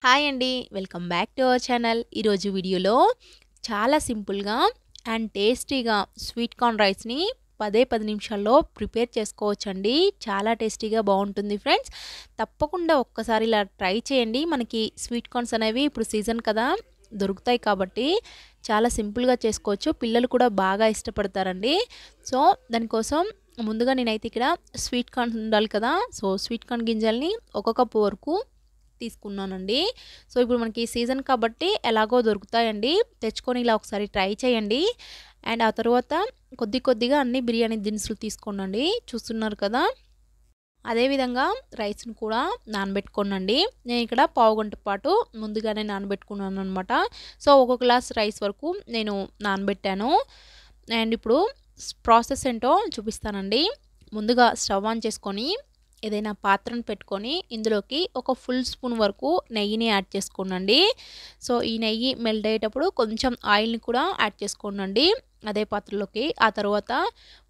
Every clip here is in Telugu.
హాయ్ అండి. Welcome back to our channel. ఈరోజు వీడియోలో చాలా సింపుల్‌గా అండ్ టేస్టీగా స్వీట్ కార్న్ రైస్‌ని 10 నిమిషాల్లో ప్రిపేర్ చేసుకోవచ్చండి. చాలా టేస్టీగా బాగుంటుంది ఫ్రెండ్స్. తప్పకుండా ఒక్కసారి ఇలా ట్రై చేయండి. మనకి స్వీట్ కార్న్స్ అనేవి ఇప్పుడు సీజన్ కదా దొరుకుతాయి కాబట్టి చాలా సింపుల్‌గా చేసుకోవచ్చు. పిల్లలు కూడా బాగా ఇష్టపడతారండి. సో దానికోసం ముందుగా నేనైతే ఇక్కడ స్వీట్ కార్న్ ఉండాలి కదా. సో స్వీట్ కార్న్ గింజల్ని ఒక కప్పు వరకు తీసుకున్నానండి. సో ఇప్పుడు మనకి సీజన్ కాబట్టి ఎలాగో దొరుకుతాయండి. తెచ్చుకొని ఇలా ఒకసారి ట్రై చేయండి. అండ్ ఆ తర్వాత కొద్దిగా అన్ని బిర్యానీ దినుసులు తీసుకోండి. చూస్తున్నారు కదా. అదేవిధంగా రైస్ని కూడా నానబెట్టుకోనండి. నేను ఇక్కడ పావుగంట పాటు ముందుగానే నానబెట్టుకున్నాను అనమాట. సో ఒక గ్లాస్ రైస్ వరకు నేను నానబెట్టాను. అండ్ ఇప్పుడు ప్రాసెస్ ఏంటో చూపిస్తానండి. ముందుగా స్టవ్ ఆన్ చేసుకొని ఏదైనా పాత్రను పెట్టుకొని ఇందులోకి ఒక ఫుల్ స్పూన్ వరకు నెయ్యిని యాడ్ చేసుకోనండి. సో ఈ నెయ్యి మెల్ట్ అయ్యేటప్పుడు కొంచెం ఆయిల్ని కూడా యాడ్ చేసుకోనండి అదే పాత్రలోకి. ఆ తర్వాత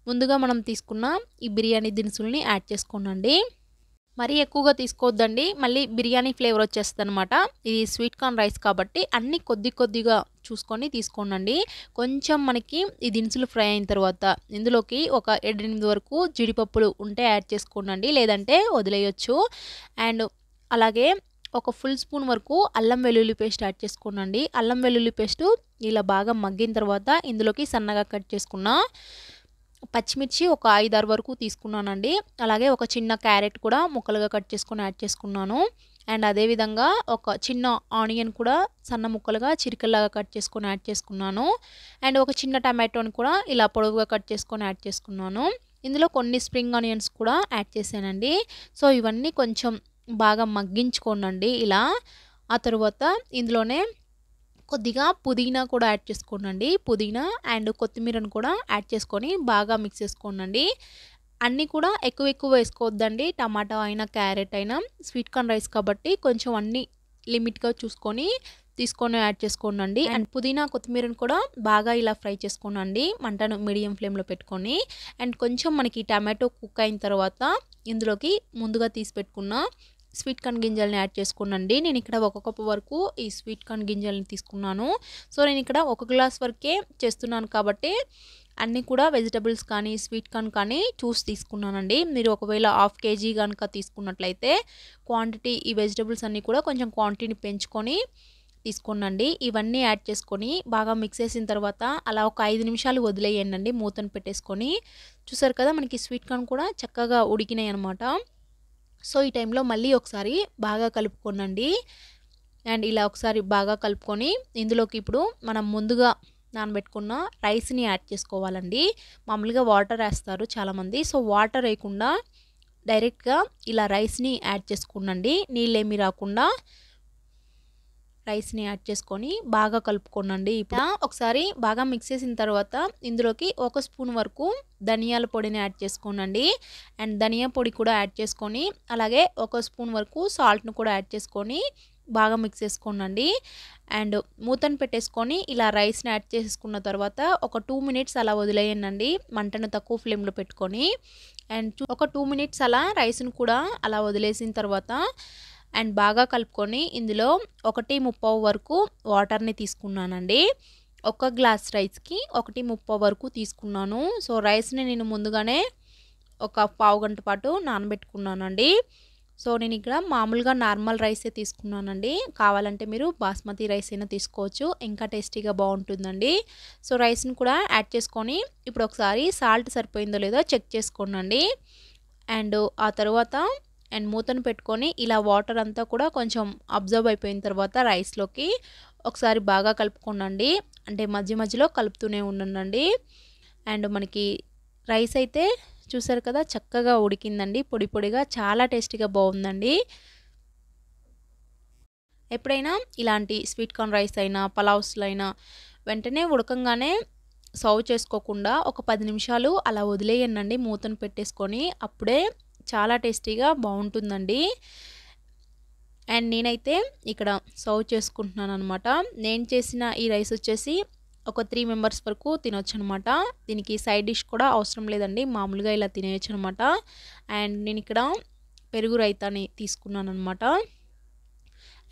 ముందుగా మనం తీసుకున్న ఈ బిర్యానీ దినుసుల్ని యాడ్ చేసుకోనండి. మరీ ఎక్కువగా తీసుకోవద్దండి, మళ్ళీ బిర్యానీ ఫ్లేవర్ వచ్చేస్తుంది అనమాట. ఇది స్వీట్ కార్న్ రైస్ కాబట్టి అన్నీ కొద్దిగా చూసుకొని తీసుకోనండి. కొంచెం మనకి ఈ దినుసులు ఫ్రై అయిన తర్వాత ఇందులోకి ఒక 7-8 వరకు జీడిపప్పులు ఉంటే యాడ్ చేసుకోనండి, లేదంటే వదిలేయచ్చు. అండ్ అలాగే ఒక ఫుల్ స్పూన్ వరకు అల్లం వెల్లుల్లి పేస్ట్ యాడ్ చేసుకోనండి. అల్లం వెల్లుల్లి పేస్ట్ ఇలా బాగా మగ్గిన తర్వాత ఇందులోకి సన్నగా కట్ చేసుకున్న పచ్చిమిర్చి ఒక 5-6 వరకు తీసుకున్నానండి. అలాగే ఒక చిన్న క్యారెట్ కూడా ముక్కలుగా కట్ చేసుకొని యాడ్ చేసుకున్నాను. అండ్ అదేవిధంగా ఒక చిన్న ఆనియన్ కూడా సన్న ముక్కలుగా చిరికల్లాగా కట్ చేసుకొని యాడ్ చేసుకున్నాను. అండ్ ఒక చిన్న టమాటోని కూడా ఇలా పొడవుగా కట్ చేసుకొని యాడ్ చేసుకున్నాను. ఇందులో కొన్ని స్ప్రింగ్ ఆనియన్స్ కూడా యాడ్ చేశానండి. సో ఇవన్నీ కొంచెం బాగా మగ్గించుకోనండి ఇలా. ఆ తర్వాత ఇందులోనే కొద్దిగా పుదీనా కూడా యాడ్ చేసుకోనండి. పుదీనా అండ్ కొత్తిమీరను కూడా యాడ్ చేసుకొని బాగా మిక్స్ చేసుకోనండి. అన్నీ కూడా ఎక్కువ వేసుకోవద్దండి. టమాటా అయినా క్యారెట్ అయినా స్వీట్ కార్న్ రైస్ కాబట్టి కొంచెం అన్నీ లిమిట్గా చూసుకొని తీసుకొని యాడ్ చేసుకోనండి. అండ్ పుదీనా కొత్తిమీరను కూడా బాగా ఇలా ఫ్రై చేసుకోనండి, మంటను మీడియం ఫ్లేమ్లో పెట్టుకొని. అండ్ కొంచెం మనకి టమాటో కుక్ అయిన తర్వాత ఇందులోకి ముందుగా తీసి పెట్టుకున్న స్వీట్ కార్న్ గింజల్ని యాడ్ చేసుకోనండి. నేను ఇక్కడ ఒక కప్పు వరకు ఈ స్వీట్ కార్న్ గింజల్ని తీసుకున్నాను. సో నేను ఇక్కడ ఒక గ్లాస్ వరకే చేస్తున్నాను కాబట్టి అన్నీ కూడా వెజిటబుల్స్ కానీ స్వీట్ కార్న్ కానీ చూసి తీసుకున్నానండి. మీరు ఒకవేళ హాఫ్ కేజీ కనుక తీసుకున్నట్లయితే క్వాంటిటీ ఈ వెజిటబుల్స్ అన్నీ కూడా కొంచెం క్వాంటిటీని పెంచుకొని తీసుకోనండి. ఇవన్నీ యాడ్ చేసుకొని బాగా మిక్స్ చేసిన తర్వాత అలా ఒక 5 నిమిషాలు వదిలేయండి మూతను పెట్టేసుకొని. చూసారు కదా మనకి స్వీట్ కార్న్ కూడా చక్కగా ఉడికినాయి అనమాట. సో ఈ టైంలో మళ్ళీ ఒకసారి బాగా కలుపుకోనండి. అండ్ ఇలా ఒకసారి బాగా కలుపుకొని ఇందులోకి ఇప్పుడు మనం ముందుగా నానబెట్టుకున్న రైస్ని యాడ్ చేసుకోవాలండి. మామూలుగా వాటర్ వేస్తారు చాలామంది. సో వాటర్ వేయకుండా డైరెక్ట్గా ఇలా రైస్ని యాడ్ చేసుకోనండి. నీళ్ళేమీ రాకుండా రైస్ని యాడ్ చేసుకొని బాగా కలుపుకోనండి. ఇప్పుడు ఒకసారి బాగా మిక్స్ చేసిన తర్వాత ఇందులోకి ఒక స్పూన్ వరకు ధనియాల పొడిని యాడ్ చేసుకోనండి. అండ్ ధనియా పొడి కూడా యాడ్ చేసుకొని అలాగే ఒక స్పూన్ వరకు సాల్ట్ను కూడా యాడ్ చేసుకొని బాగా మిక్స్ చేసుకోనండి. అండ్ మూతను పెట్టేసుకొని ఇలా రైస్ని యాడ్ చేసుకున్న తర్వాత ఒక 2 మినిట్స్ అలా వదిలేయండి మంటను తక్కువ ఫ్లేమ్లో పెట్టుకొని. అండ్ ఒక 2 మినిట్స్ అలా రైస్ను కూడా అలా వదిలేసిన తర్వాత అండ్ బాగా కలుపుకొని ఇందులో 1:30 వరకు వాటర్ని తీసుకున్నానండి. ఒక గ్లాస్ రైస్కి 1:30 వరకు తీసుకున్నాను. సో రైస్ని నేను ముందుగానే ఒక పావుగంట పాటు నానబెట్టుకున్నానండి. సో నేను ఇక్కడ మామూలుగా నార్మల్ రైసే తీసుకున్నానండి. కావాలంటే మీరు బాస్మతి రైస్ అయినా తీసుకోవచ్చు, ఇంకా టేస్టీగా బాగుంటుందండి. సో రైస్ని కూడా యాడ్ చేసుకొని ఇప్పుడు ఒకసారి సాల్ట్ సరిపోయిందో లేదో చెక్ చేసుకోనండి. అండ్ ఆ తర్వాత అండ్ మూతను పెట్టుకొని ఇలా వాటర్ అంతా కూడా కొంచెం అబ్జర్వ్ అయిపోయిన తర్వాత రైస్లోకి ఒకసారి బాగా కలుపుకోనండి. అంటే మధ్యలో కలుపుతూనే ఉండండి. అండ్ మనకి రైస్ అయితే చూసారు కదా చక్కగా ఉడికిందండి, పొడిగా చాలా టేస్టీగా బాగుందండి. ఎప్పుడైనా ఇలాంటి స్వీట్ కార్న్ రైస్ అయినా పలావ్స్లో అయినా వెంటనే ఉడకంగానే సర్వ్ చేసుకోకుండా ఒక 10 నిమిషాలు అలా వదిలేయండి మూతను పెట్టేసుకొని. అప్పుడే చాలా టేస్టీగా బాగుంటుందండి. అండ్ నేనైతే ఇక్కడ సర్వ్ చేసుకుంటున్నాను అనమాట. నేను చేసిన ఈ రైస్ వచ్చేసి ఒక 3 మెంబర్స్ వరకు తినొచ్చు అనమాట. దీనికి సైడ్ డిష్ కూడా అవసరం లేదండి, మామూలుగా ఇలా తినేయచ్చు అనమాట. అండ్ నేను ఇక్కడ పెరుగు రైతాని తీసుకున్నాను అనమాట.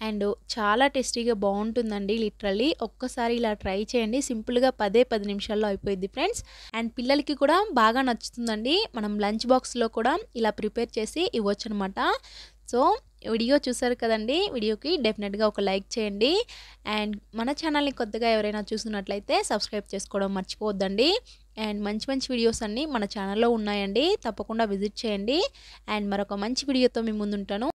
అండ్ చాలా టేస్టీగా బాగుంటుందండి. లిటరల్లీ ఒక్కసారి ఇలా ట్రై చేయండి. సింపుల్గా 10 నిమిషాల్లో అయిపోయింది ఫ్రెండ్స్. అండ్ పిల్లలకి కూడా బాగా నచ్చుతుందండి. మనం లంచ్ బాక్స్లో కూడా ఇలా ప్రిపేర్ చేసి ఇవ్వచ్చు అనమాట. సో వీడియో చూసారు కదండి. వీడియోకి డెఫినెట్గా ఒక లైక్ చేయండి. అండ్ మన ఛానల్ని కొత్తగా ఎవరైనా చూస్తున్నట్లయితే సబ్స్క్రైబ్ చేసుకోవడం మర్చిపోవద్దండి. అండ్ మంచి మంచి వీడియోస్ అన్నీ మన ఛానల్లో ఉన్నాయండి. తప్పకుండా విజిట్ చేయండి. అండ్ మరొక మంచి వీడియోతో మీ ముందుంటాను.